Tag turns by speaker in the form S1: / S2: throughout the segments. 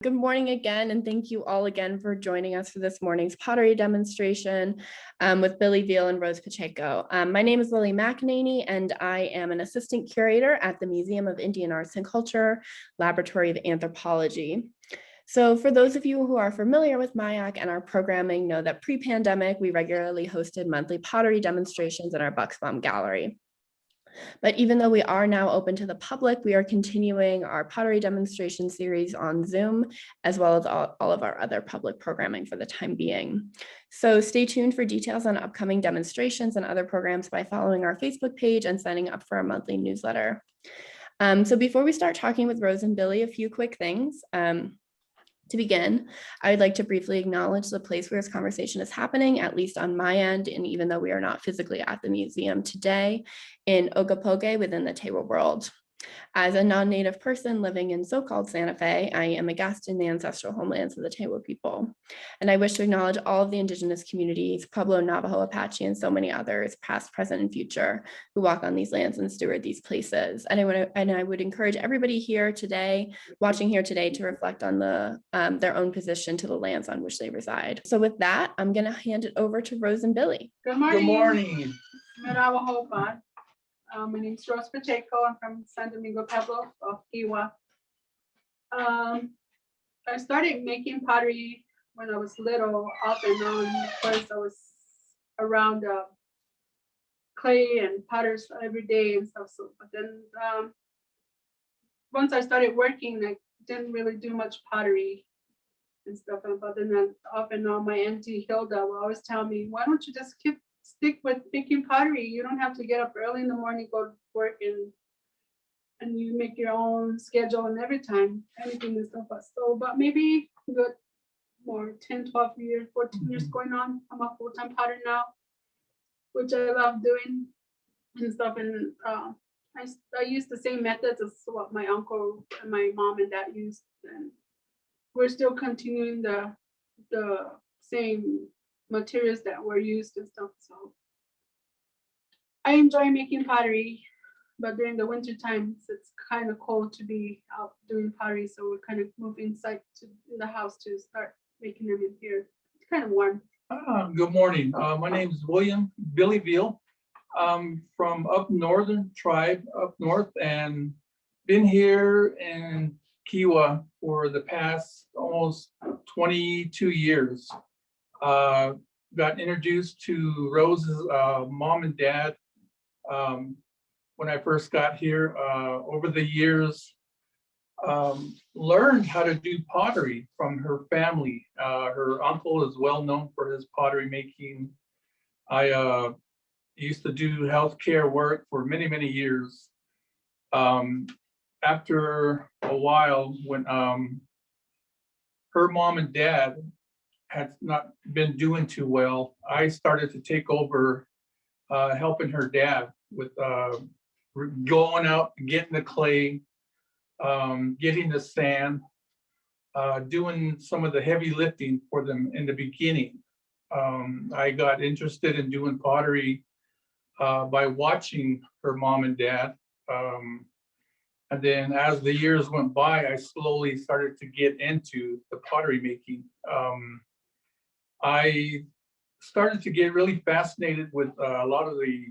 S1: Good morning again, and thank you all again for joining us for this morning's pottery demonstration with Billy Veale and Rose Pacheco. My name is Lily McEnany, and I am an assistant curator at the Museum of Indian Arts and Culture, Laboratory of Anthropology. So for those of you who are familiar with MIAC and our programming know that pre-pandemic, we regularly hosted monthly pottery demonstrations in our Bucksbaum Gallery. But even though we are now open to the public, we are continuing our pottery demonstration series on Zoom, as well as all of our other public programming for the time being. So stay tuned for details on upcoming demonstrations and other programs by following our Facebook page and signing up for our monthly newsletter. So before we start talking with Rose and Billy, a few quick things. To begin, I would like to briefly acknowledge the place where this conversation is happening, at least on my end, and even though we are not physically at the museum today, in Ogopoge within the Tewa world. As a non-native person living in so-called Santa Fe, I am a guest in the ancestral homelands of the Tewa people. And I wish to acknowledge all of the indigenous communities, Pueblo, Navajo, Apache, and so many others, past, present, and future, who walk on these lands and steward these places. And I would encourage everybody here today, watching here today, to reflect on their own position to the lands on which they reside. So with that, I'm gonna hand it over to Rose and Billy.
S2: Good morning.
S3: Good morning.
S2: My name is Rose Pacheco. I'm from Santo Domingo Pueblo of Kewa. I started making pottery when I was little, off and on. Of course, I was around clay and potters every day and stuff. So, but then once I started working, I didn't really do much pottery and stuff. But then off and on, my auntie Hilda will always tell me, "Why don't you just stick with making pottery? You don't have to get up early in the morning, go to work, and you make your own schedule and every time, anything and stuff." But maybe good more 10, 12 years, 14 years going on. I'm a full-time potter now, which I love doing and stuff. And I use the same methods as what my uncle and my mom and dad used, and we're still continuing the same materials that were used and stuff. So I enjoy making pottery, but during the winter times it's kind of cold to be out doing pottery, so we kind of move inside to the house to start making them in here. It's kind of warm.
S3: Good morning. My name is Billy Veale. I'm from up northern tribe up north, and been here in Kewa for the past almost 22 years. Got introduced to Rose's mom and dad when I first got here. Over the years, learned how to do pottery from her family. Her uncle is well known for his pottery making. I used to do healthcare work for many, many years. After a while, when her mom and dad had not been doing too well, I started to take over helping her dad with going out, getting the clay, getting the sand, doing some of the heavy lifting for them in the beginning. I got interested in doing pottery by watching her mom and dad. And then as the years went by, I slowly started to get into the pottery making. I started to get really fascinated with a lot of the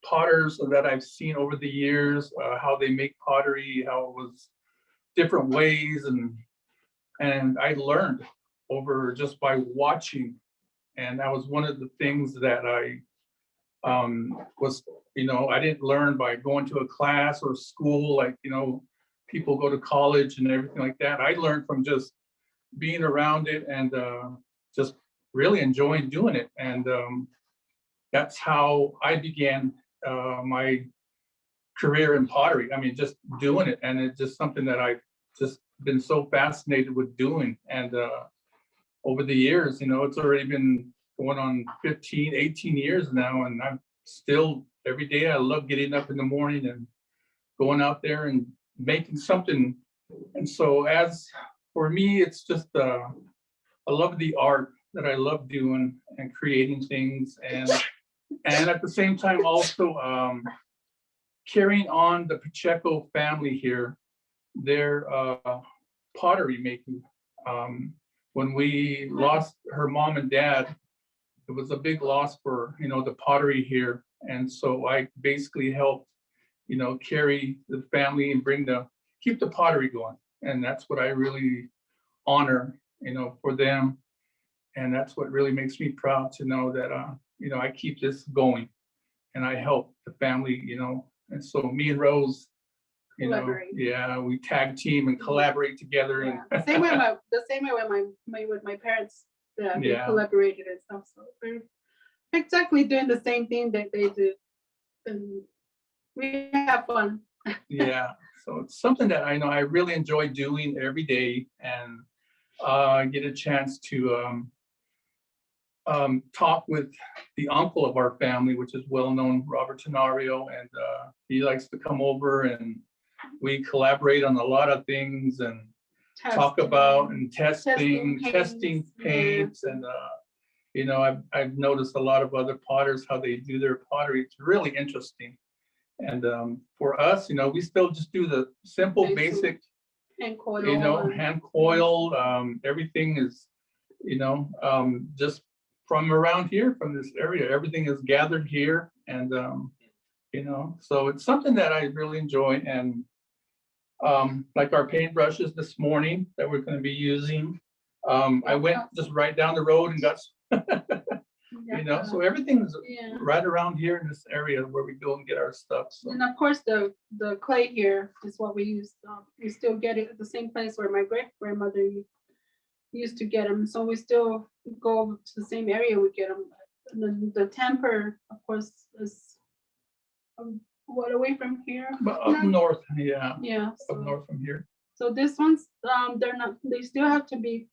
S3: potters that I've seen over the years, how they make pottery, how it was different ways, and I learned over just by watching. And that was one of the things that I was, I didn't learn by going to a class or school, like, people go to college and everything like that. I learned from just being around it and just really enjoying doing it. And that's how I began my career in pottery. I mean, just doing it. And it's just something that I've just been so fascinated with doing. And over the years, it's already been going on 15, 18 years now. And I'm still, every day, I love getting up in the morning and going out there and making something. And so as for me, it's just, I love the art that I love doing and creating things. And at the same time, also carrying on the Pacheco family here, their pottery making. When we lost her mom and dad, it was a big loss for, the pottery here. And so I basically helped, carry the family and keep the pottery going. And that's what I really honor, for them. And that's what really makes me proud to know that, I keep this going and I help the family, and so me and Rose,
S2: Collaborate.
S3: we tag team and collaborate together.
S2: Yeah.
S3: And
S2: Same way with my parents, that we
S3: Yeah.
S2: collaborated and stuff. So we're exactly doing the same thing that they do, and we have fun.
S3: yeah, so it's something that I know I really enjoy doing every day, and get a chance to talk with the uncle of our family, which is well known, Robert Tenorio, and he likes to come over and we collaborate on a lot of things and talk about and testing paints, and I've noticed a lot of other potters how they do their pottery. It's really interesting. And for us, we still just do the simple, basic,
S2: and coil.
S3: hand coil. Everything is, just from around here, from this area. Everything is gathered here, and so it's something that I really enjoy. And like our paintbrushes this morning that we're going to be using, I went just right down the road and got, so everything's right around here in this area where we go and get our stuff. So.
S2: And of course, the clay here is what we use. We still get it at the same place where my great grandmother used to get them. So we still go to the same area we get them. And then the temper, of course, is what, away from here?
S3: But up north,
S2: Yeah.
S3: up north from here.
S2: So this one's they still have to be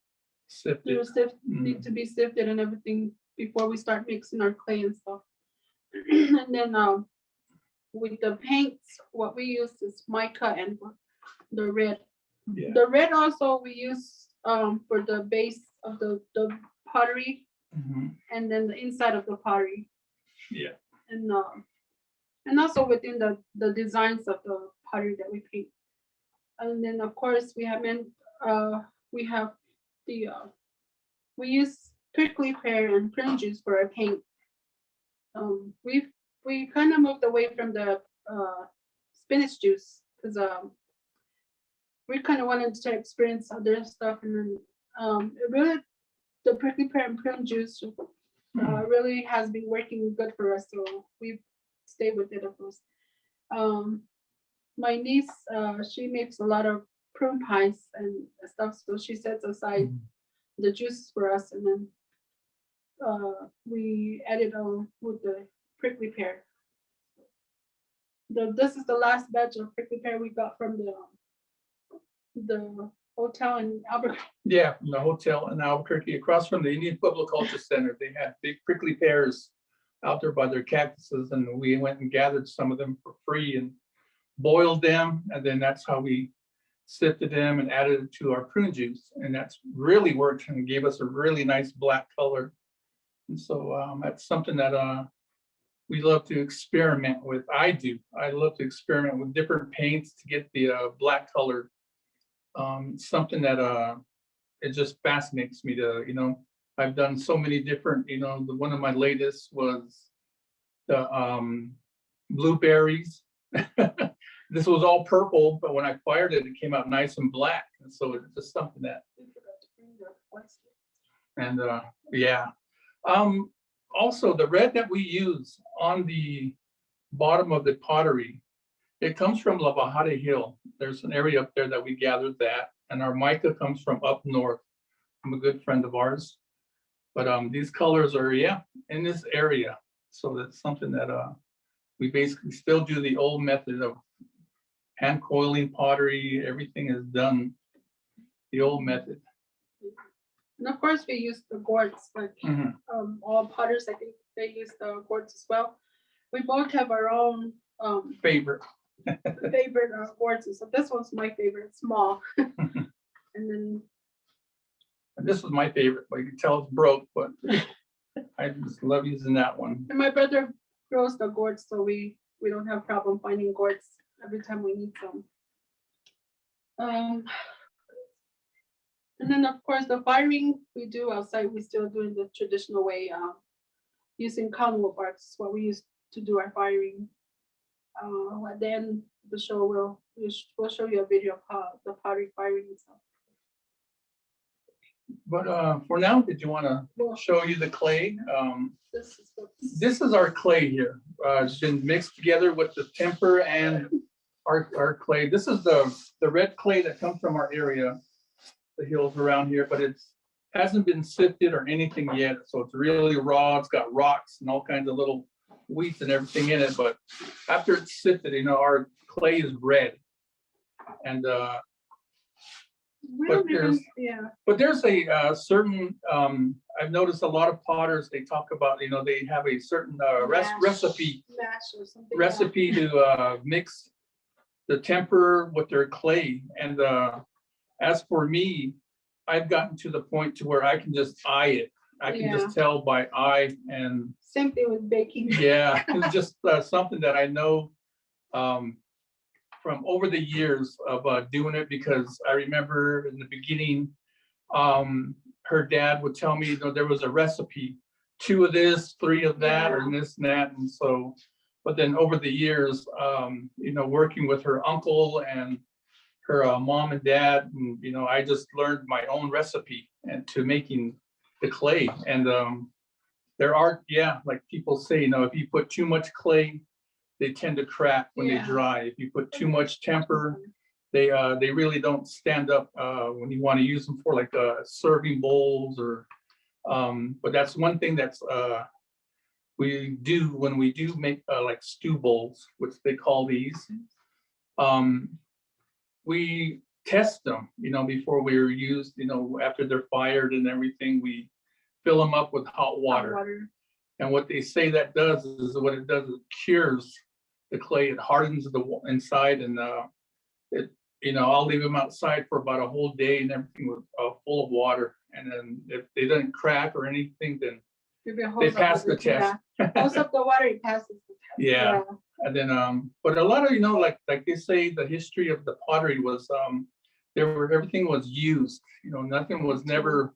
S3: Sifted.
S2: Need to be sifted and everything before we start mixing our clay and stuff. And then with the paints, what we use is mica and the red.
S3: Yeah.
S2: The red also we use for the base of the pottery, and then the inside of the pottery.
S3: Yeah.
S2: And also within the designs of the pottery that we paint. And then of course we have we use prickly pear and prune juice for our paint. We kind of moved away from the spinach juice because we kind of wanted to experience other stuff, and then really the prickly pear and prune juice really has been working good for us, so we've stayed with it, of course. My niece, she makes a lot of prune pies and stuff, so she sets aside the juice for us, and then we add it on with the prickly pear. This is the last batch of prickly pear we got from the hotel in Albuquerque.
S3: Yeah, from the hotel in Albuquerque, across from the Indian Pueblo Culture Center. They had big prickly pears out there by their cactuses, and we went and gathered some of them for free and boiled them, and then that's how we sifted them and added it to our prune juice, and that's really worked and gave us a really nice black color. And so that's something that we love to experiment with. I love to experiment with different paints to get the black color. Something that it just fascinates me to, I've done so many different, one of my latest was the blueberries. This was all purple, but when I fired it, it came out nice and black. And so it's just something that, and yeah. Also the red that we use on the bottom of the pottery, it comes from La Bajada Hill. There's an area up there that we gathered that, and our mica comes from up north. I'm a good friend of ours, but these colors are in this area. So that's something that we basically still do the old method of hand coiling pottery. Everything is done the old method.
S2: And of course we use the gourds, like all potters, I think they use the gourds as well. We both have our own
S3: Favorite.
S2: gourds. So this one's my favorite, small. And then
S3: this was my favorite, but you can tell it's broke, but I just love using that one.
S2: And my brother grows the gourds, so we don't have problem finding gourds every time we need some. And then, of course, the firing we do outside, we still doing the traditional way, using cottonwood barks, is what we used to do our firing. At the end of the show, we'll show you a video of how the pottery firing and stuff.
S3: But for now, did you want to
S2: Well,
S3: show you the clay?
S2: this is what
S3: This is our clay here. It's been mixed together with the temper and our clay. This is the red clay that comes from our area, the hills around here, but it's hasn't been sifted or anything yet. So it's really raw. It's got rocks and all kinds of little weeds and everything in it. But after it's sifted, you know, our clay is red. And
S2: we
S3: but
S2: don't even,
S3: there's- but there's a certain, I've noticed a lot of potters, they talk about, you know, they have a certain
S2: Mash.
S3: recipe
S2: mash or something.
S3: recipe to mix the temper with their clay. And as for me, I've gotten to the point to where I can just eye it. I can
S2: Yeah.
S3: just tell by eye, and
S2: Same thing with baking.
S3: yeah, it's just something that I know from over the years of doing it, because I remember in the beginning, her dad would tell me, you know, there was a recipe, 2 of this, 3 of that, or this and that. And so, but then over the years, you know, working with her uncle and her mom and dad, and, you know, I just learned my own recipe and to making the clay. And there are, yeah, like people say, you know, if you put too much clay, they tend to crack when they
S2: Yeah.
S3: dry. If you put too much temper, they really don't stand up when you want to use them for like serving bowls or, but that's one thing that's we do when we do make like stew bowls, which they call these. We test them, you know, before we are used, you know, after they're fired and everything, we fill them up with hot
S2: Hot
S3: water. And what they say that does is what it does, it cures the clay, it hardens the inside, and it, you know, I'll leave them outside for about a whole day and everything was full of water. And then if they didn't crack or anything, then they pass the test.
S2: Most of the water, it passes the test.
S3: Yeah. And then, but a lot of, you know, like they say, the history of the pottery was, everything was used, you know, nothing was never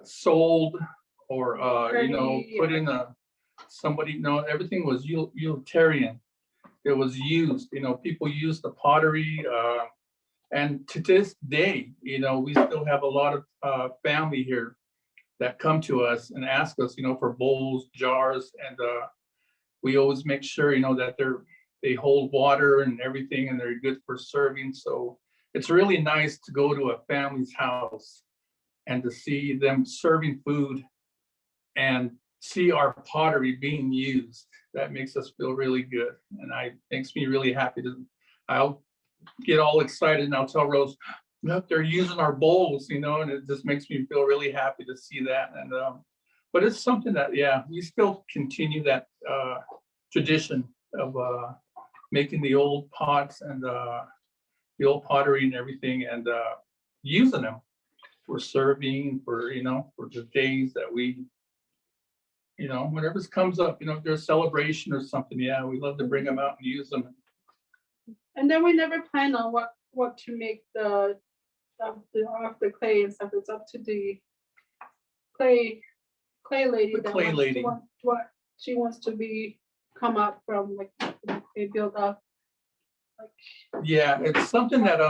S3: sold or, you know, put in somebody, no, everything was utilitarian. It was used, you know, people used the pottery, and to this day, you know, we still have a lot of family here that come to us and ask us, you know, for bowls, jars, and we always make sure, you know, that they hold water and everything, and they're good for serving. So it's really nice to go to a family's house and to see them serving food and see our pottery being used. That makes us feel really good, and makes me really happy. I'll get all excited and I'll tell Rose, look, they're using our bowls, you know, and it just makes me feel really happy to see that. And but it's something that, yeah, we still continue that tradition of making the old pots and the old pottery and everything, and using them for serving, for, you know, for the days that we, you know, whenever it comes up, you know, if there's a celebration or something, yeah, we love to bring them out and use them.
S2: And then we never plan on what to make off the clay and stuff. It's up to the clay lady.
S3: The clay lady.
S2: What she wants to come up from, like they build up. Like,
S3: Yeah, it's something that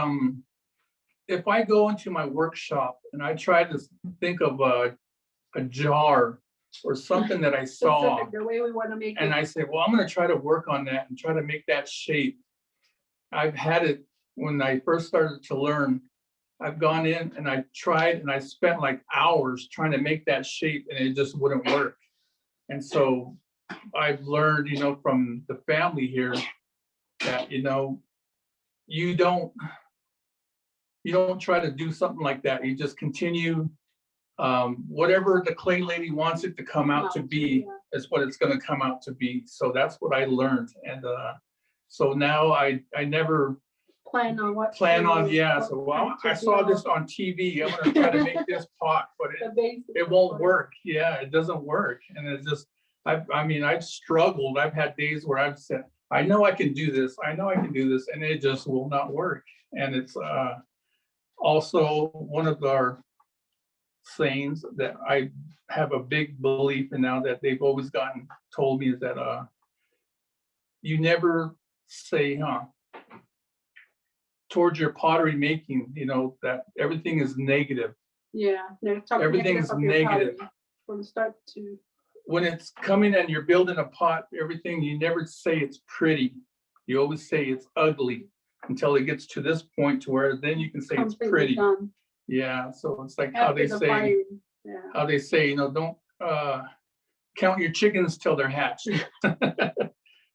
S3: if I go into my workshop and I try to think of a jar or something that I saw,
S2: specific, the way we want to make
S3: and
S2: it.
S3: I say, well, I'm going to try to work on that and try to make that shape. I've had it when I first started to learn. I've gone in and I tried and I spent like hours trying to make that shape, and it just wouldn't work. And so I've learned, you know, from the family here that, you know, you don't try to do something like that. You just continue, whatever the clay lady wants it to come out to be is what it's going to come out to be. So that's what I learned. And so now I never
S2: plan on what.
S3: yeah. So, well, I saw this on TV. I'm going to try to make this pot, but it won't work. Yeah, it doesn't work. And it's just, I mean, I've struggled. I've had days where I've said, I know I can do this. I know I can do this. And it just will not work. And it's, Also, one of our sayings that I have a big belief in now that they've always told me is that you never say towards your pottery making, that everything is negative.
S2: Yeah, they're talking
S3: Everything's
S2: of your
S3: negative.
S2: pottery from start to.
S3: When it's coming and you're building a pot, everything, you never say it's pretty. You always say it's ugly until it gets to this point to where then you can say it's
S2: completely
S3: pretty.
S2: done.
S3: Yeah, so it's like how
S2: After
S3: they
S2: the
S3: say,
S2: firing. Yeah.
S3: don't count your chickens till they're hatched.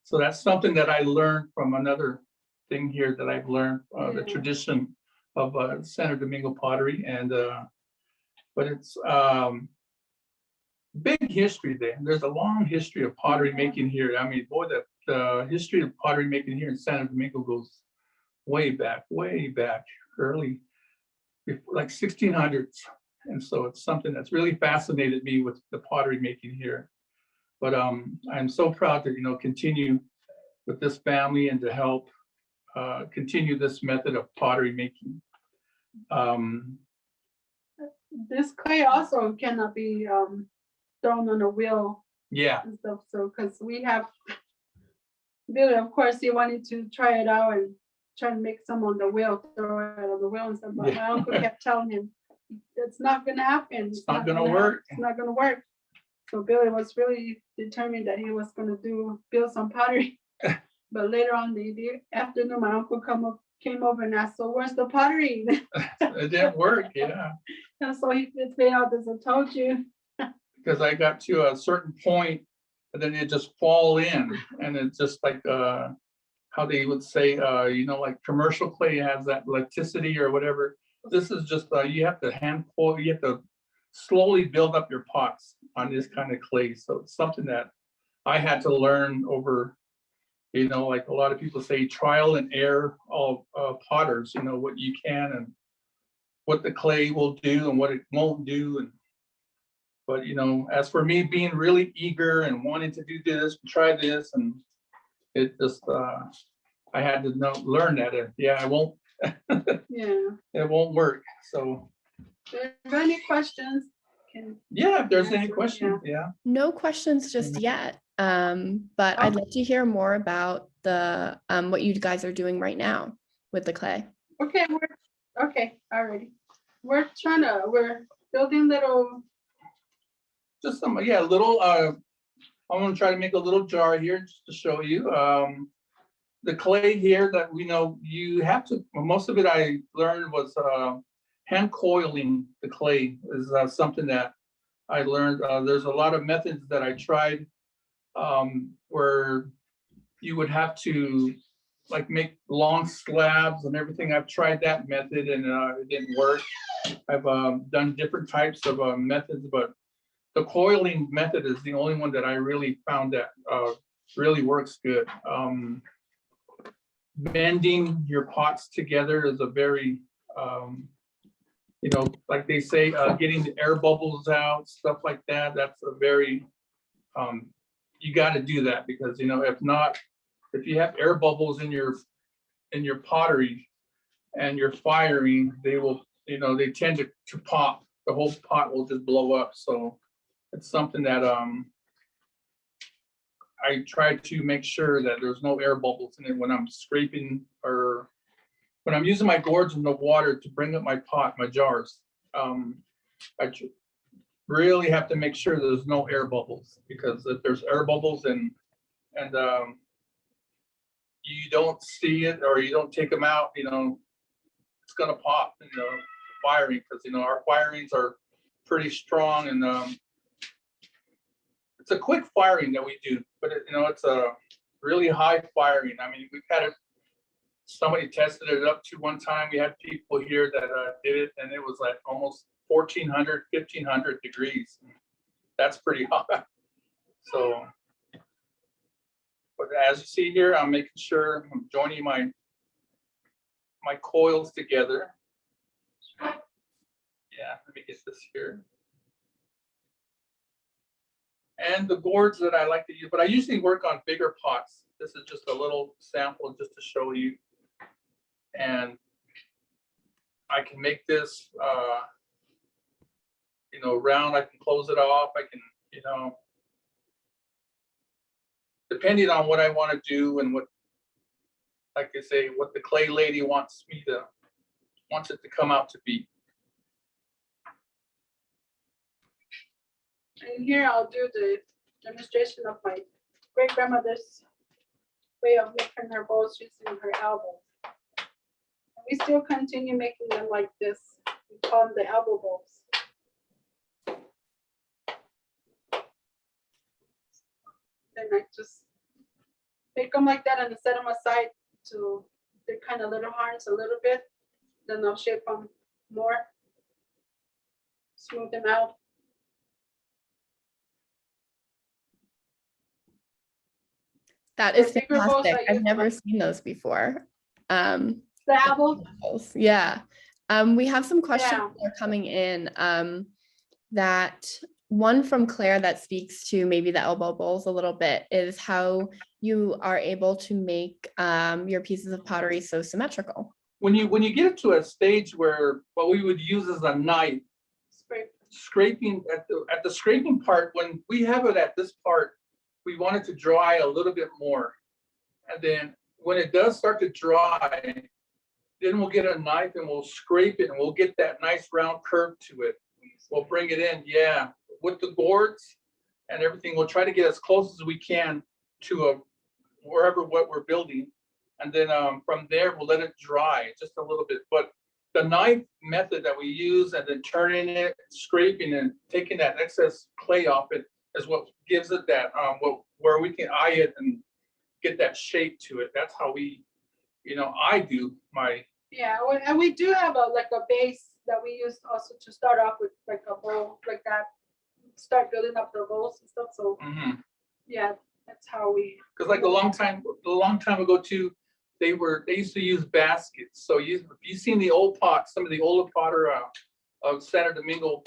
S3: So that's something that I learned from another thing here that I've learned, the
S2: Yeah.
S3: tradition of Santo Domingo pottery. And but it's big history there. There's a long history of pottery making here. I mean, boy, the history of pottery making here in Santo Domingo goes way back, early, like 1600s. And so it's something that's really fascinated me with the pottery making here. But I'm so proud to, continue with this family and to help continue this method of pottery making.
S2: This clay also cannot be thrown on a wheel
S3: Yeah,
S2: and stuff. So, because we have Billy, of course, he wanted to try it out and try and make some on the wheel, throw it on the wheel and stuff. But my uncle kept telling him, it's not going to happen.
S3: It's not gonna work.
S2: It's not going to work. So Billy was really determined that he was going to build some pottery. But later on in the afternoon, my uncle came over and asked, so where's the pottery?
S3: it didn't work, yeah.
S2: And so he did say, "Oh, as I told you."
S3: Because I got to a certain point and then it just fall in. And it's just like how they would say, like commercial clay has that elasticity or whatever. This is just, you have to hand pull, you have to slowly build up your pots on this kind of clay. So it's something that I had to learn over, like a lot of people say, trial and error of potters, what you can and what the clay will do and what it won't do. But, as for me being really eager and wanting to do this and try this, and it just, I had to learn that, I won't,
S2: Yeah.
S3: it won't work. So,
S2: If there are any questions,
S3: if there's any
S2: Answer,
S3: questions, yeah.
S1: No questions just yet, but I'd love to hear more about the what you guys are doing right now with the clay.
S2: Okay, already. We're building little.
S3: Just some, little, I'm gonna try to make a little jar here just to show you. The clay here that we know you have to, most of it I learned was hand coiling the clay is something that I learned. There's a lot of methods that I tried where you would have to like make long slabs and everything. I've tried that method and it didn't work. I've done different types of methods, but the coiling method is the only one that I really found that really works good. Bending your pots together is a very, like they say, getting the air bubbles out, stuff like that. That's a very, you got to do that because, if not, if you have air bubbles in your pottery and you're firing, they will, they tend to pop. The whole pot will just blow up. So it's something that I try to make sure that there's no air bubbles in it when I'm scraping or when I'm using my gourds in the water to bring up my pot, my jars. I really have to make sure there's no air bubbles because if there's air bubbles and you don't see it or you don't take them out, it's gonna pop in the firing because our firings are pretty strong and it's a quick firing that we do, but it's a really high firing. I mean, we've had somebody tested it up to one time. We had people here that did it and it was like almost 1400, 1500 degrees. That's pretty hot. So, but as you see here, I'm making sure I'm joining my coils together. Yeah, let me get this here. And the gourds that I like to use, but I usually work on bigger pots. This is just a little sample just to show you. And I can make this, round. I can close it off. I can, depending on what I want to do and what, like I say, what the clay lady wants it to come out to be.
S2: And here I'll do the demonstration of my great grandmother's way of making her bowls using her elbow. And we still continue making them like this. We call them the elbow bowls. Then I just make them like that and set them aside to the kind of little harns a little bit. Then I'll shape them more, smooth them out.
S1: That is
S2: The bigger bowls
S1: fantastic.
S2: I
S1: I've
S2: use
S1: never
S2: like-
S1: seen those before.
S2: The elbow,
S1: Yeah. We have some questions
S2: Yeah.
S1: that are coming in. That one from Claire that speaks to maybe the elbow bowls a little bit is how you are able to make your pieces of pottery so symmetrical.
S3: When you get it to a stage where what we would use as a knife,
S2: scrape.
S3: scraping at the scraping part, when we have it at this part, we want it to dry a little bit more. And then when it does start to dry, then we'll get a knife and we'll scrape it and we'll get that nice round curve to it. We'll bring it in, yeah, with the boards and everything. We'll try to get as close as we can to wherever what we're building. And then from there, we'll let it dry just a little bit. But the knife method that we use and then turning it, scraping and taking that excess clay off it is what gives it that, where we can eye it and get that shape to it. That's how we, I do my.
S2: Yeah, and we do have a base that we use also to start off with, like a bowl like that. Start building up the bowls and stuff. So yeah, that's how we.
S3: Because like a long time ago too, they used to use baskets. So if you've seen the old pots, some of the older potter of Santo Domingo,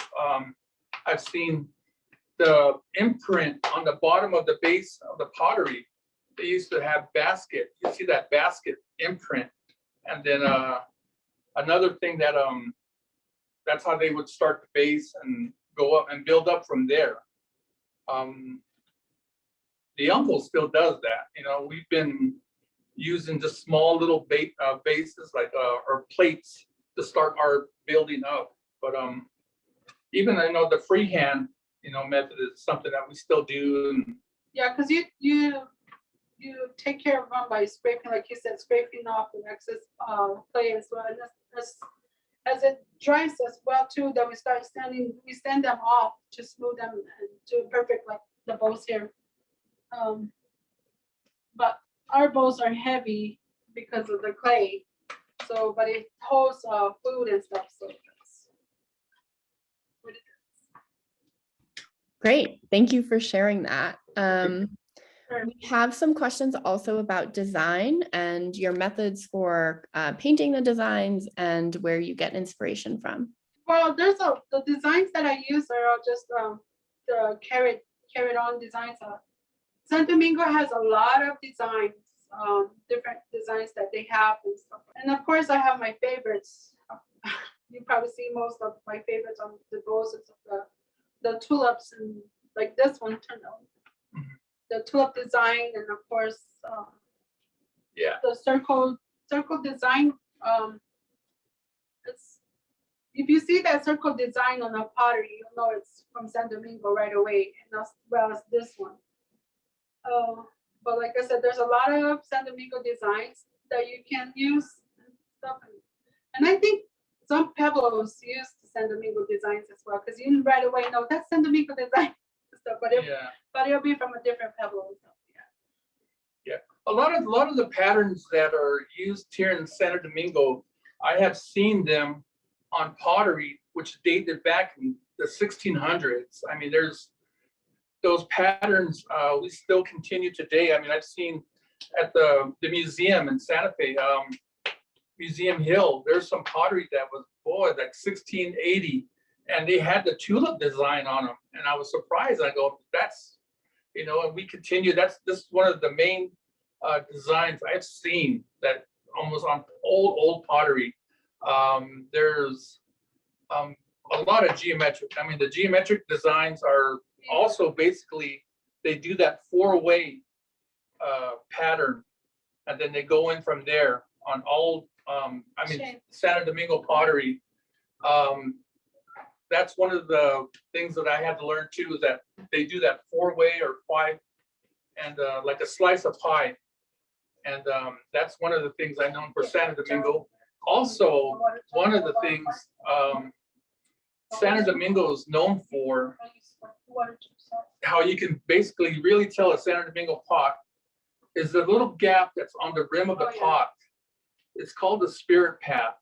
S3: I've seen the imprint on the bottom of the base of the pottery. They used to have basket. You see that basket imprint, and then another thing that that's how they would start the base and go up and build up from there. The uncle still does that. We've been using just small little bases like or plates to start our building up. But even I know the freehand method is something that we still do. And
S2: Yeah, because you take care of them by scraping, like you said, scraping off the excess clay as well. And as it dries as well too, then we sand them off to smooth them and to perfect like the bowls here. But our bowls are heavy because of the clay. So, but it holds food and stuff. So that's what it is.
S1: Great. Thank you for sharing that.
S2: Sure.
S1: We have some questions also about design and your methods for painting the designs and where you get inspiration from.
S2: Well, the designs that I use are all just the carried on designs. Santo Domingo has a lot of designs, different designs that they have and stuff. And of course, I have my favorites. You probably see most of my favorites on the bowls of the tulips, and like this one turned out. The tulip design, and of course, the circle design. If you see that circle design on a pottery, you know it's from Santo Domingo right away, and as well as this one. But like I said, there's a lot of Santo Domingo designs that you can use and stuff. And I think some pebbles use the Santo Domingo designs as well, because you right away know that's Santo Domingo design stuff, but it'll be from a different pebble and stuff.
S3: Yeah. A lot of the patterns that are used here in Santo Domingo, I have seen them on pottery, which dated back in the 1600s. I mean, there's those patterns we still continue today. I mean, I've seen at the museum in Santa Fe, Museum Hill, there's some pottery that was, like 1680, and they had the tulip design on them. And I was surprised. I go, that's, and we continue. This is one of the main designs I've seen that almost on old pottery. There's a lot of geometric. I mean, the geometric designs are also basically, they do that four-way pattern, and then they go in from there on all, Santo Domingo pottery. That's one of the things that I had to learn too, is that they do that four-way or five, and like a slice of pie. And that's one of the things I know for Santo Domingo. Also, one of the things Santo Domingo is known for, how you can basically really tell a Santo Domingo pot, is the little gap that's on the rim of the pot. It's called the spirit path.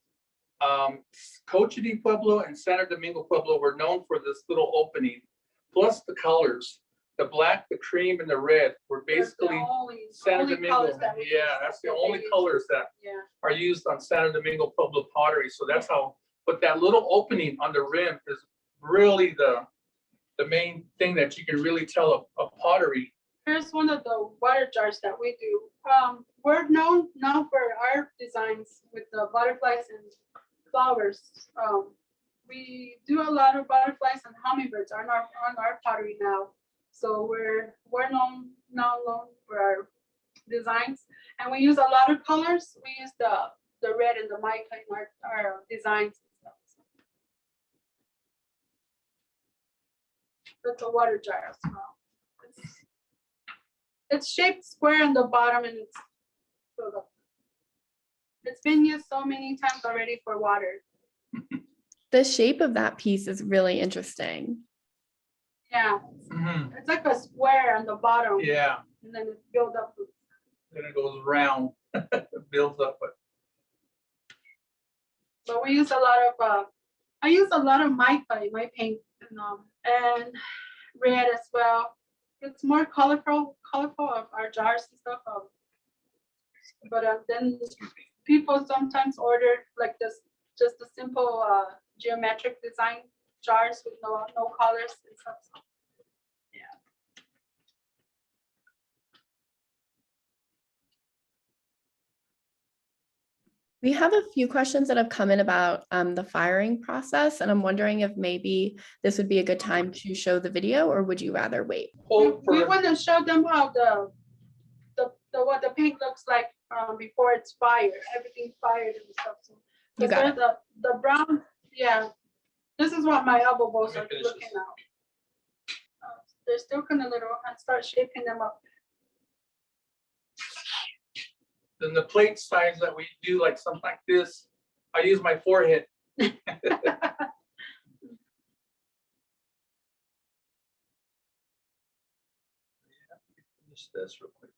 S3: Kewa Pueblo and Santo Domingo Pueblo were known for this little opening, plus the colors. The black, the cream, and the red were basically Santo Domingo. Yeah, that's the only colors that are used on Santo Domingo Pueblo pottery. So that's how, but that little opening on the rim is really the main thing that you can really tell a pottery.
S2: Here's one of the water jars that we do. We're known for our designs with the butterflies and flowers. We do a lot of butterflies and hummingbirds on our pottery now. So we're known for our designs, and we use a lot of colors. We use the red and the mica in our designs and stuff. That's a water jar as well. It's shaped square on the bottom, and it's been used so many times already for water.
S1: The shape of that piece is really interesting.
S2: Yeah, it's like a square on the bottom.
S3: Yeah.
S2: And then it builds up.
S3: Then it goes round, it builds up.
S2: But we use a lot of, I use a lot of mica in my paint, and red as well. It's more colorful of our jars and stuff. But then people sometimes order like this, just a simple geometric design jars with no colors and stuff. So, yeah.
S1: We have a few questions that have come in about the firing process, and I'm wondering if maybe this would be a good time to show the video, or would you rather wait?
S2: We want to show them how what the paint looks like before it's fired, everything fired and stuff. So,
S1: You got it.
S2: The brown, yeah. This is what my elbow bows are looking now. They're still gonna and start shaping them up.
S3: Then the plate size that we do, like something like this, I use my forehead. Finish this real quick.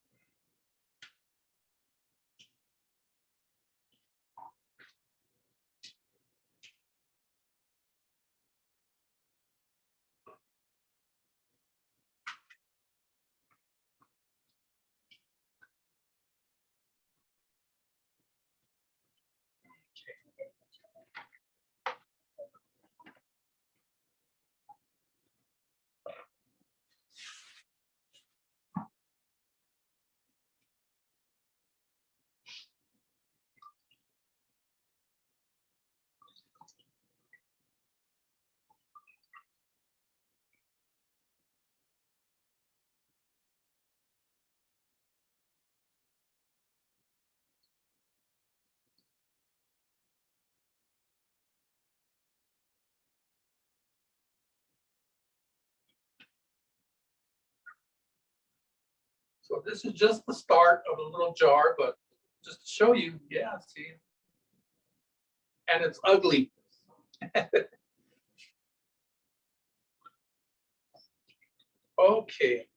S3: So this is just the start of a little jar, but just to show you, yeah, see. And it's ugly. Okay.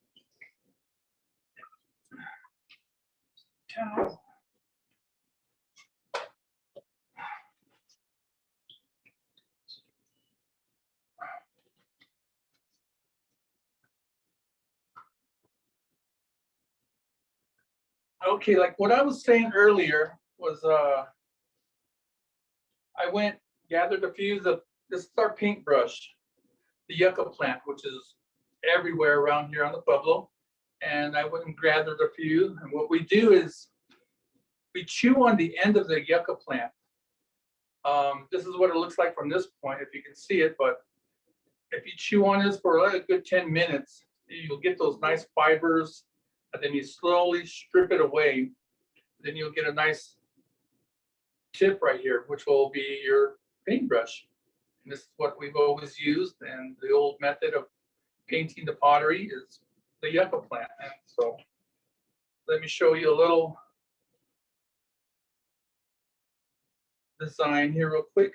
S3: Towel. Okay, like what I was saying earlier was I went, gathered a few of this is our paintbrush, the yucca plant, which is everywhere around here on the Pueblo. And I went and gathered a few. And what we do is we chew on the end of the yucca plant. This is what it looks like from this point, if you can see it, but if you chew on this for a good 10 minutes, you'll get those nice fibers, and then you slowly strip it away. Then you'll get a nice tip right here, which will be your paintbrush. And this is what we've always used, and the old method of painting the pottery is the yucca plant. And so let me show you a little design here real quick.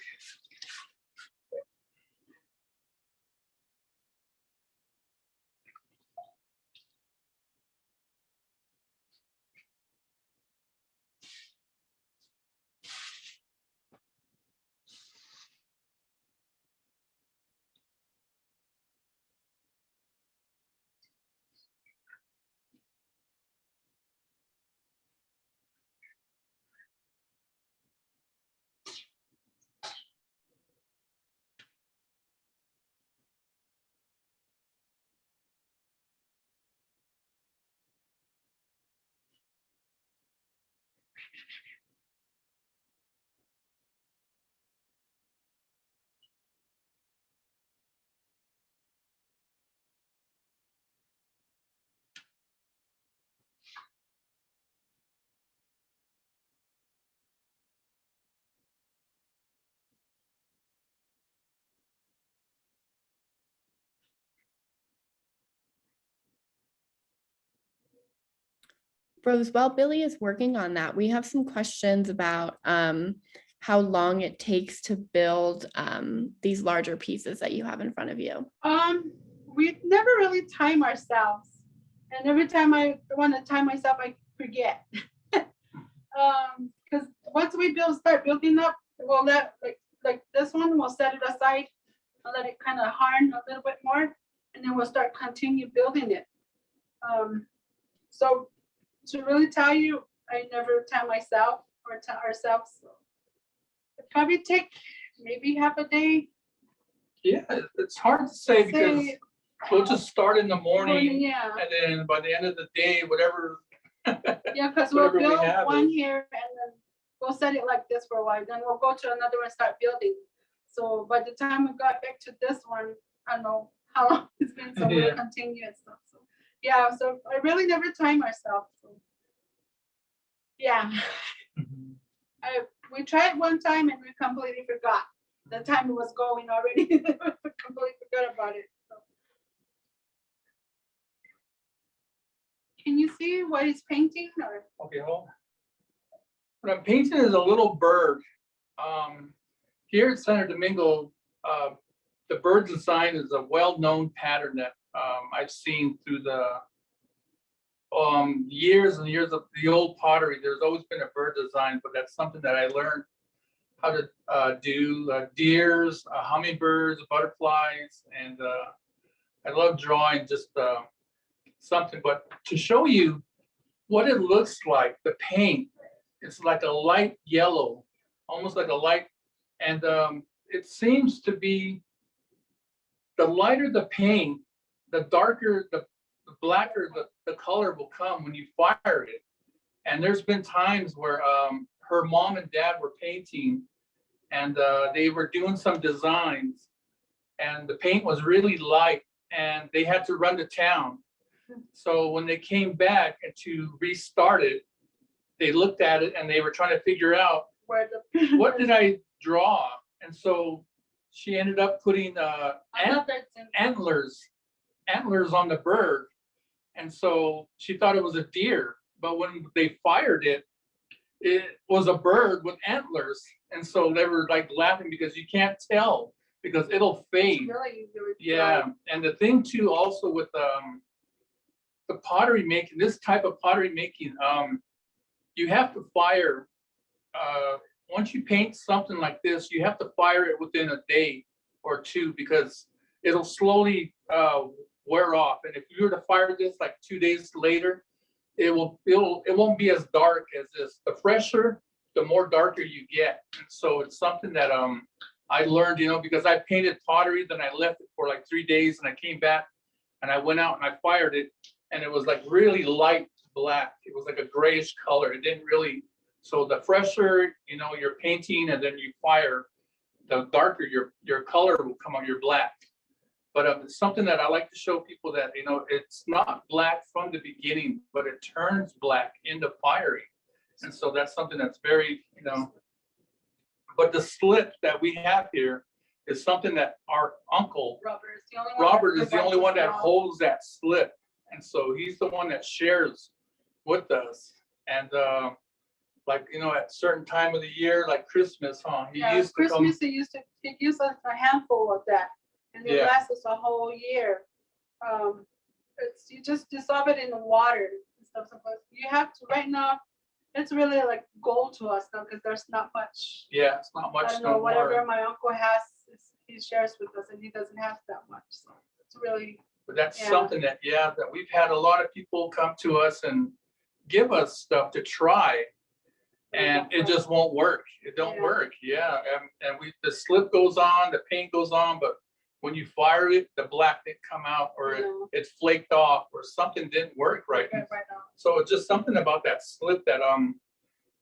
S1: Rose, while Billy is working on that, we have some questions about how long it takes to build these larger pieces that you have in front of you.
S2: We never really time ourselves. And every time I want to time myself, I forget. Because once we start building up, we'll let like this one, we'll set it aside and let it kind of harden a little bit more, and then we'll start continue building it. So to really tell you, I never time myself or ourselves. So it probably take maybe half a day.
S3: Yeah, it's hard to say because we'll just start in the morning,
S2: Yeah.
S3: and then by the end of the day, whatever.
S2: Yeah, because we'll
S3: whatever we
S2: build
S3: have
S2: one
S3: is-
S2: here and then we'll set it like this for a while. Then we'll go to another one and start building. So by the time we got back to this one, I don't know how long it's been. So we'll
S3: Yeah.
S2: continue and stuff. So yeah, so I really never time ourselves. So yeah, we tried one time and we completely forgot. The time it was going already. We completely forgot about it. So. Can you see what he's painting? Or
S3: Okay, well, what I'm painting is a little bird. Here at Santo Domingo, the bird design is a well-known pattern that I've seen through the years and years of the old pottery. There's always been a bird design, but that's something that I learned how to do. Deers, hummingbirds, butterflies, and I love drawing just something. But to show you what it looks like, the paint, it's like a light yellow, almost like a light, and it seems to be the lighter the paint, the darker, the blacker the color will come when you fire it. And there's been times where her mom and dad were painting, and they were doing some designs, and the paint was really light, and they had to run to town. So when they came back and to restart it, they looked at it and they were trying to figure out
S2: where the
S3: what did I draw. And so she ended up putting antlers on the bird. And so she thought it was a deer, but when they fired it, it was a bird with antlers. And so they were like laughing because you can't tell because it'll fade.
S2: Really,
S3: Yeah, and the thing too, also with the pottery making, this type of pottery making, you have to fire. Once you paint something like this, you have to fire it within a day or two because it'll slowly wear off. And if you were to fire this like 2 days later, it won't be as dark as this. The fresher, the more darker you get. And so it's something that I learned, because I painted pottery, then I left it for like 3 days, and I came back and I went out and I fired it, and it was like really light black. It was like a grayish color. It didn't really So the fresher, you know, you're painting and then you fire, the darker your color will come out, your black. But it's something that I like to show people that, you know, it's not black from the beginning, but it turns black into fiery. And so that's something that's very, you know, but the slip that we have here is something that our uncle, Robert is the only one that holds that slip. And so he's the one that shares with us. And like, you know, at certain time of the year, like Christmas, he used to
S2: Christmas,
S3: come.
S2: he used a handful of that, and it lasts us a whole year. It's, you just dissolve it in the water and stuff. So you have to, right now, it's really like gold to us now, because there's not much.
S3: Yeah, it's not much.
S2: I don't know, whatever my uncle has, he shares with us, and he doesn't have that much, so it's really.
S3: But that's something that, that we've had a lot of people come to us and give us stuff to try, and it just won't work. It don't work. Yeah, and the slip goes on, the paint goes on, but when you fire it, the black didn't come out, or it flaked off, or something didn't work right. So it's just something about that slip that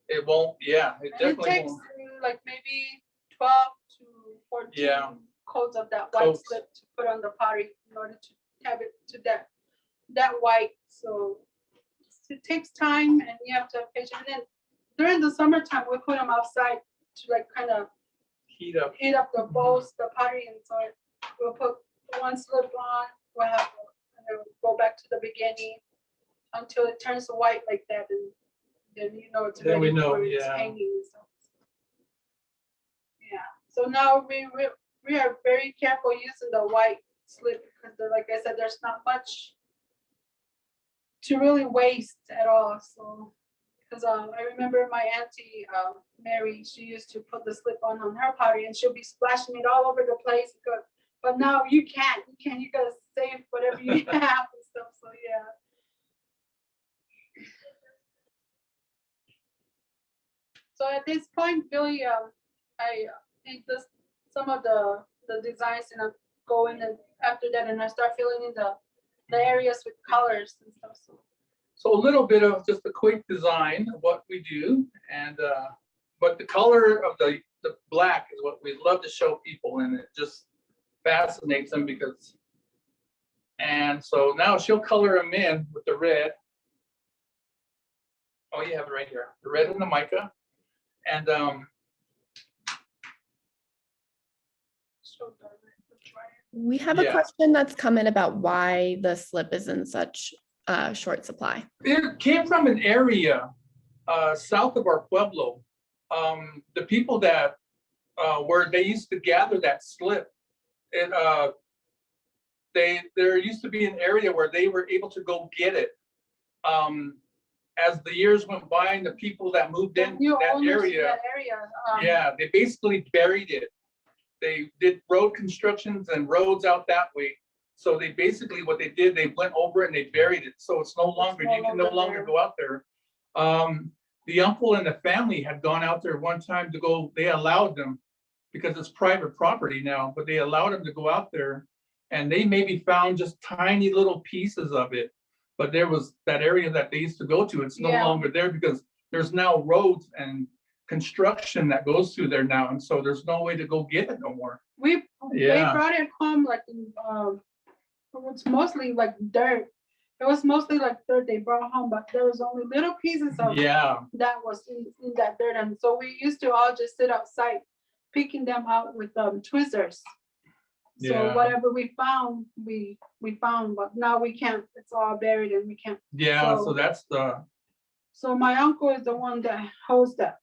S3: it won't. Yeah, it definitely
S2: takes
S3: won't.
S2: Like maybe 12 to 14 coats of that white slip to put on the pottery in order to have it to that white. So it takes time, and you have to have patience. And then during the summertime, we put them outside to like kind of heat up the bowls, the pottery, and so we'll put one slip on. We'll have and then we'll go back to the beginning until it turns white like that, and then you know it's ready.
S3: Then we know,
S2: it's hanging. So. Yeah. So now we are very careful using the white slip, because like I said, there's not much to really waste at all. So because I remember my auntie Mary, she used to put the slip on her pottery, and she'll be splashing it all over the place. But now you can't. You gotta save whatever you have and stuff. So yeah. So at this point, Billy, I think some of the designs, and I go in, and after that, and I start filling in the areas with colors and stuff.
S3: So a little bit of just a quick design of what we do, and but the color of the black is what we love to show people, and it just fascinates them because. And so now she'll color them in with the red. Oh, you have it right here, the red and the mica, and
S1: we have a question that's come in about why the slip is in such short supply.
S3: It came from an area south of our pueblo. The people that where they used to gather that slip, there used to be an area where they were able to go get it. As the years went by, and the people that moved in that area, they basically buried it. They did road constructions and roads out that way. So they basically, what they did, they went over it and they buried it. So it's no longer, you can no longer go out there. The uncle and the family had gone out there one time to go, they allowed them, because it's private property now, but they allowed them to go out there, and they maybe found just tiny little pieces of it. But there was that area that they used to go to, it's no longer there, because there's now roads and construction that goes through there now. And so there's no way to go get it no more.
S2: They brought it home like in, it's mostly like dirt. It was mostly like dirt they brought home, but there was only little pieces of that was in that dirt. And so we used to all just sit outside picking them out with tweezers. So whatever we found, we found, but now we can't. It's all buried and we can't.
S3: So that's the. So
S2: my uncle is the one that holds that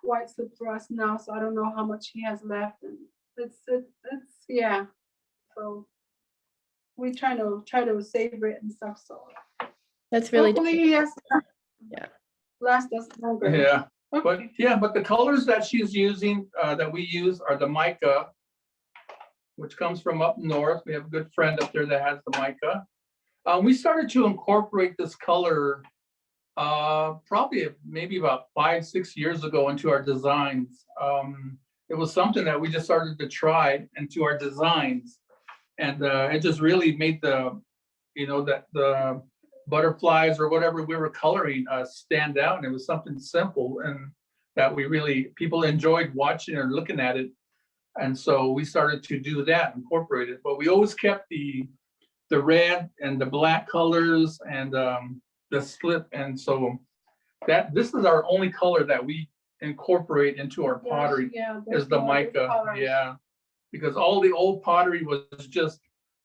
S2: white slip for us now. So I don't know how much he has left, and it's So we try to savor it and stuff. So
S1: that's really
S2: hopefully last us longer.
S3: Yeah. Okay. But the colors that she's using, that we use, are the mica, which comes from up north. We have a good friend up there that has the mica. We started to incorporate this color probably maybe about 5-6 years ago into our designs. It was something that we just started to try into our designs, and it just really made the butterflies or whatever we were coloring stand out. And it was something simple, and that people enjoyed watching or looking at it. And so we started to do that, incorporate it, but we always kept the red and the black colors and the slip. And so this is our only color that we incorporate into our pottery,
S2: Yeah,
S3: is the mica. Yeah, because all the old pottery was just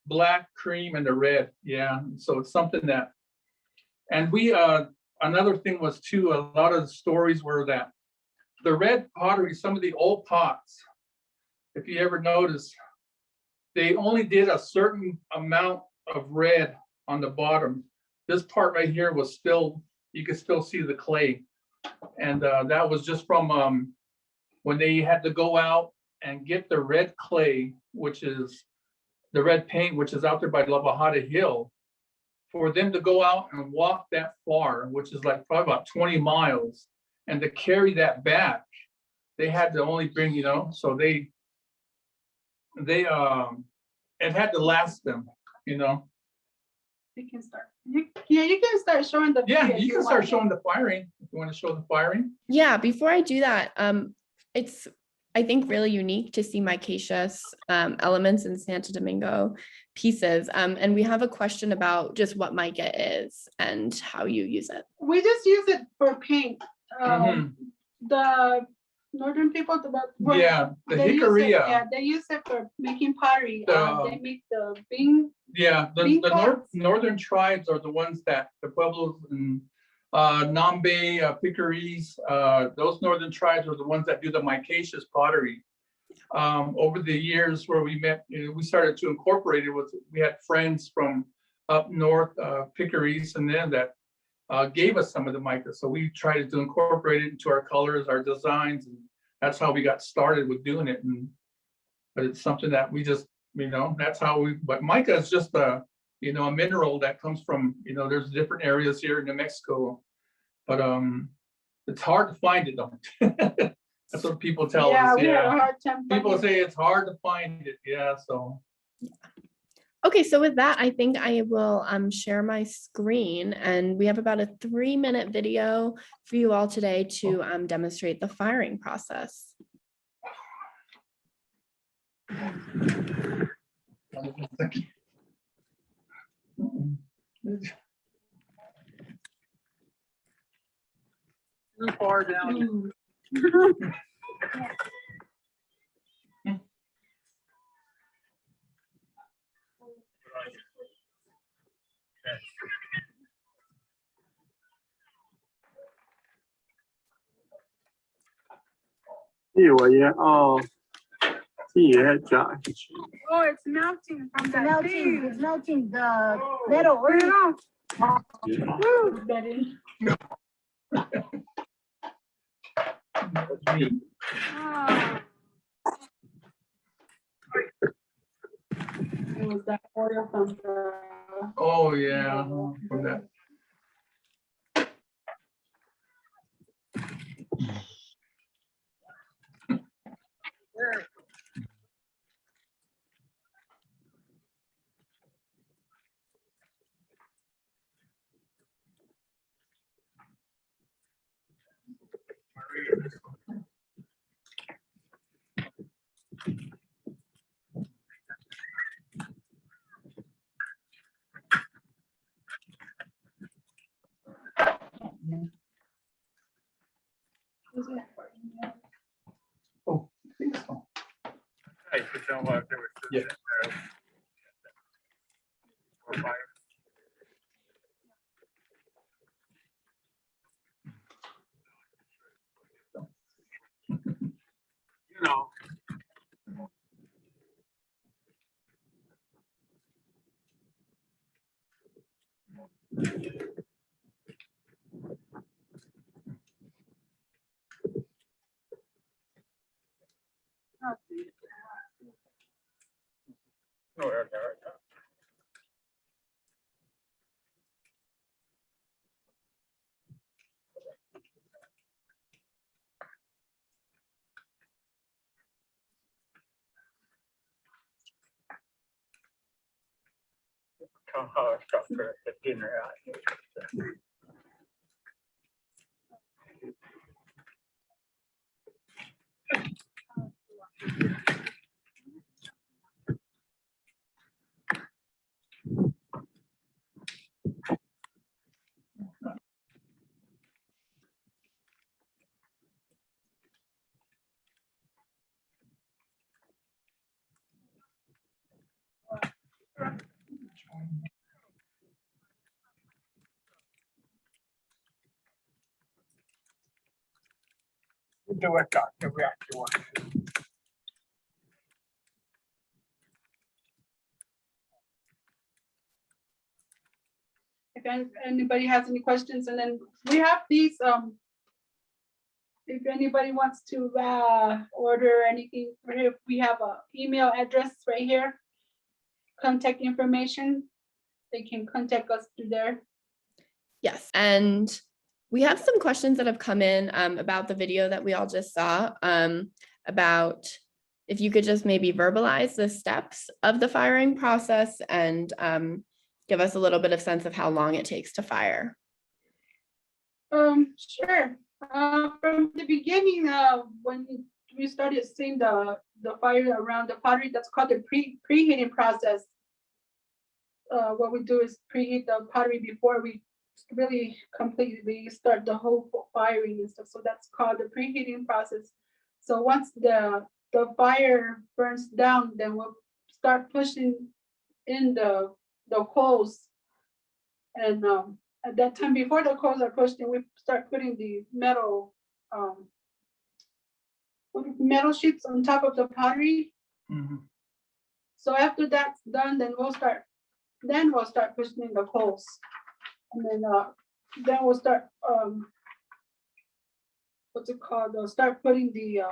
S3: black, cream, and the red. Yeah, so it's something that, and we another thing was too, a lot of the stories were that the red pottery, some of the old pots, if you ever notice, they only did a certain amount of red on the bottom. This part right here was still, you could still see the clay. And that was just from when they had to go out and get the red clay, which is the red paint, which is out there by La Bajada Hill, for them to go out and walk that far, which is like probably about 20 miles, and to carry that back, they had to only bring, so they it had to last them,
S2: You can start. You can start showing the.
S3: Yeah, you can start showing the firing if you want to show the firing.
S1: Yeah, before I do that, it's, I think, really unique to see micaceous elements in Santo Domingo pieces. And we have a question about just what mica is and how you use it.
S2: We just use it for paint. The northern people,
S3: the hickory.
S2: They use it for making pottery. They make the bean.
S3: Yeah, the northern tribes are the ones that the Pueblos and Nambe, Piccaries, those northern tribes are the ones that do the micaceous pottery. Over the years where we met, we started to incorporate it we had friends from up north, Piccaries, and then that gave us some of the mica. So we tried to incorporate it into our colors, our designs, and that's how we got started with doing it. But it's something that we just, that's how but mica is just a mineral that comes from, there's different areas here in New Mexico, but it's hard to find it though. That's what people tell us.
S2: We had a hard time.
S3: People say it's hard to find it. Yeah, so.
S1: Okay, so with that, I think I will share my screen, and we have about a 3-minute video for you all today to demonstrate the firing process.
S3: Too far down.
S2: Oh, it's melting from the thing.
S4: It's melting the metal.
S2: It was that oil from the.
S3: Oh yeah, from that. Oh, I think so. Yeah.
S5: Do it, Dr. Reactor.
S2: If anybody has any questions, and then we have these, if anybody wants to order anything, we have a email address right here. Contact information, they can contact us through there.
S1: Yes, and we have some questions that have come in about the video that we all just saw, about if you could just maybe verbalize the steps of the firing process and give us a little bit of sense of how long it takes to fire.
S2: Sure. From the beginning, when we started seeing the fire around the pottery, that's called the preheating process. What we do is preheat the pottery before we really completely start the whole firing and stuff. So that's called the preheating process. So once the fire burns down, then we'll start pushing in the coals. And at that time, before the coals are pushed in, we start putting the metal sheets on top of the pottery.
S3: Mhm.
S2: So after that's done, then we'll start pushing in the coals. And then we'll start what's it called? They'll start putting the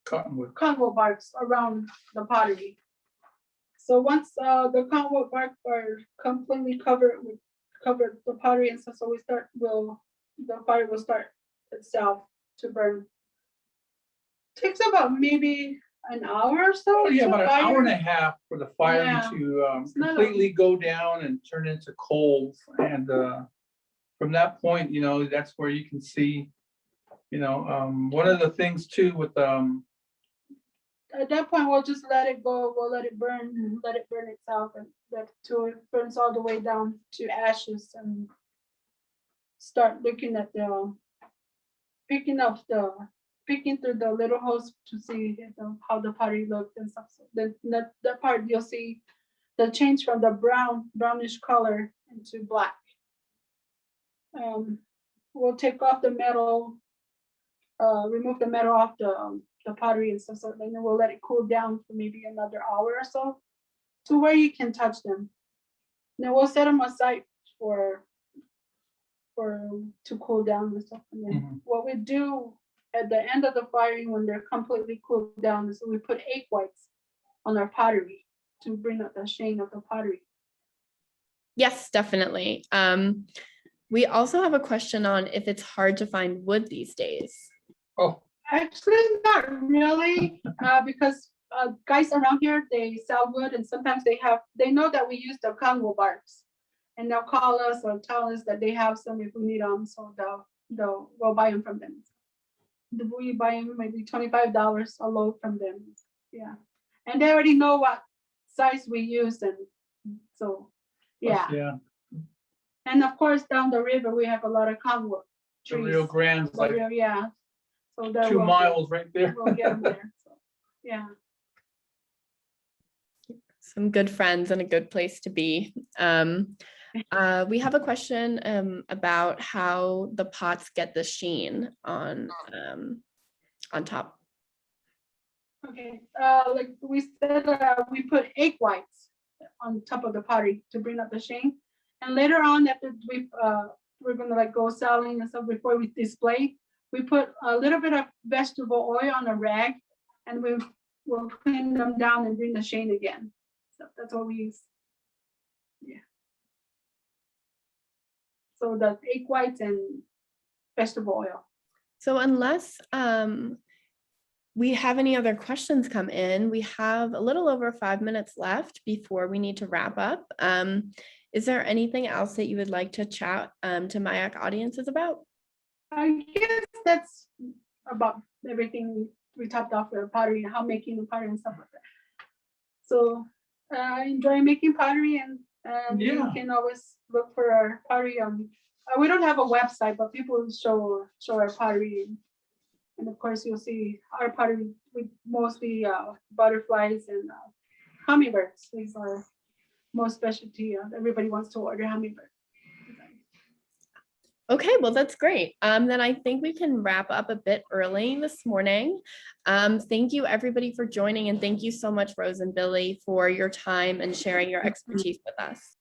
S3: Cottonwood.
S2: cottonwood barks around the pottery. So once the cottonwood bark are completely covered the pottery and stuff, so the fire will start itself to burn. Takes about maybe an hour or so.
S3: Oh, yeah,
S2: to
S3: about an
S2: fire.
S3: hour and a half for the fire
S2: Yeah.
S3: to
S2: It's not a-
S3: completely go down and turn into coals. And from that point, that's where you can see, one of the things too with
S2: At that point, we'll just let it go. We'll let it burn itself, and till it burns all the way down to ashes, and start looking at picking through the little holes to see how the pottery looked and stuff. So then that part you'll see the change from the brownish color into black. We'll take off the metal, remove the metal off the pottery and stuff. So then we'll let it cool down for maybe another hour or so to where you can touch them. Then we'll set them aside to cool down and stuff. And then what we do at the end of the firing, when they're completely cooled down, is we put egg whites on our pottery to bring out the shine of the pottery.
S1: Yes, definitely. We also have a question on if it's hard to find wood these days.
S3: oh,
S2: Actually, not really, because guys around here, they sell wood, and sometimes they know that we use the cottonwood barks, and they'll call us or tell us that they have some if we need them, so we'll buy them from them. We buy them maybe $25 a load from them. Yeah, and they already know what size we use, and so yeah. And of course, down the river we have a lot of cottonwood
S3: The
S2: trees.
S3: Rio Grande's like
S2: Yeah. So there
S3: 2 miles right there.
S2: we'll get them there. So, yeah.
S1: Some good friends and a good place to be. We have a question about how the pots get the sheen on top.
S2: Okay. Like we said, we put egg whites on top of the pottery to bring up the shine. And later on, after we're gonna go selling and stuff before we display, we put a little bit of vegetable oil on a rag, and we'll clean them down and bring the shine again. So that's what we use. Yeah. So the egg whites and vegetable oil.
S1: So unless we have any other questions come in, we have a little over 5 minutes left before we need to wrap up. Is there anything else that you would like to chat to MIAC audiences about?
S2: I guess that's about everything we talked off the pottery, how making the pottery and stuff like that. So I enjoy making pottery, and you can always look for our pottery. We don't have a website, but people show our pottery, and of course you'll see our pottery with mostly butterflies and hummingbirds. These are most specialty. Everybody wants to order hummingbird.
S1: Okay, well, that's great. Then I think we can wrap up a bit early this morning. Thank you everybody for joining, and thank you so much, Rose and Billy, for your time and sharing your expertise with us.